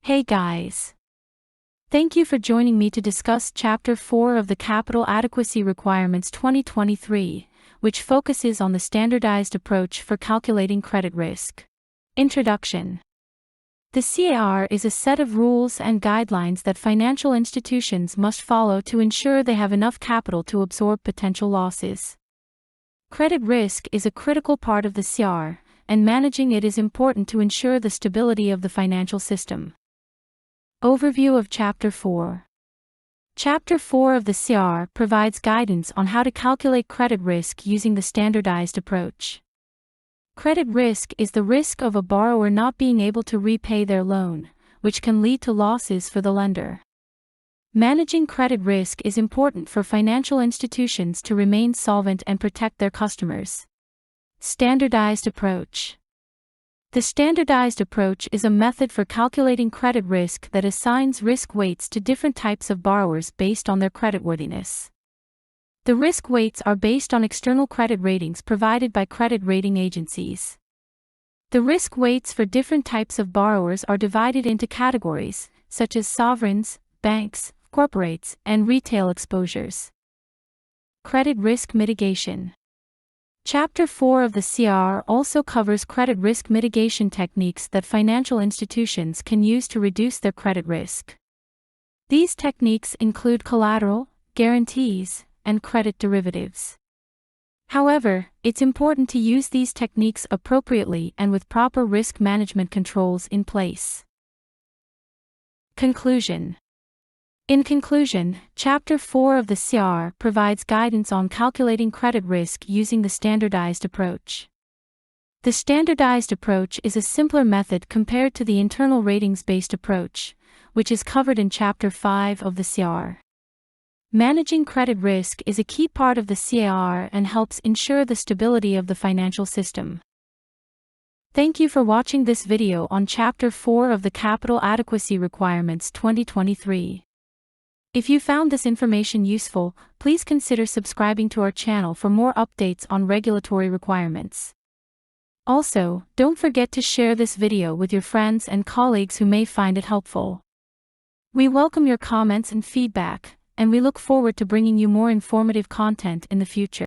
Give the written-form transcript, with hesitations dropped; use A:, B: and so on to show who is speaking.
A: Hey guys! Thank you for joining me to discuss Chapter 4 of the Capital Adequacy Requirements 2023, which focuses on the standardized approach for calculating credit risk. Introduction. The CAR is a set of rules and guidelines that financial institutions must follow to ensure they have enough capital to absorb potential losses. Credit risk is a critical part of the CAR, and managing it is important to ensure the stability of the financial system. Overview of Chapter 4. Chapter 4 of the CAR provides guidance on how to calculate credit risk using the standardized approach. Credit risk is the risk of a borrower not being able to repay their loan, which can lead to losses for the lender. Managing credit risk is important for financial institutions to remain solvent and protect their customers. Standardized approach. The standardized approach is a method for calculating credit risk that assigns risk weights to different types of borrowers based on their creditworthiness. The risk weights are based on external credit ratings provided by credit rating agencies. The risk weights for different types of borrowers are divided into categories, such as sovereigns, banks, corporates, and retail exposures. Credit risk mitigation. Chapter 4 of the CAR also covers credit risk mitigation techniques that financial institutions can use to reduce their credit risk. These techniques include collateral, guarantees, and credit derivatives. However, it's important to use these techniques appropriately and with proper risk management controls in place. Conclusion. In conclusion, Chapter 4 of the CAR provides guidance on calculating credit risk using the standardized approach. The standardized approach is a simpler method compared to the internal ratings-based approach, which is covered in Chapter 5 of the CAR. Managing credit risk is a key part of the CAR and helps ensure the stability of the financial system. Thank you for watching this video on Chapter 4 of the Capital Adequacy Requirements 2023. If you found this information useful, please consider subscribing to our channel for more updates on regulatory requirements. Also, don't forget to share this video with your friends and colleagues who may find it helpful. We welcome your comments and feedback, and we look forward to bringing you more informative content in the future.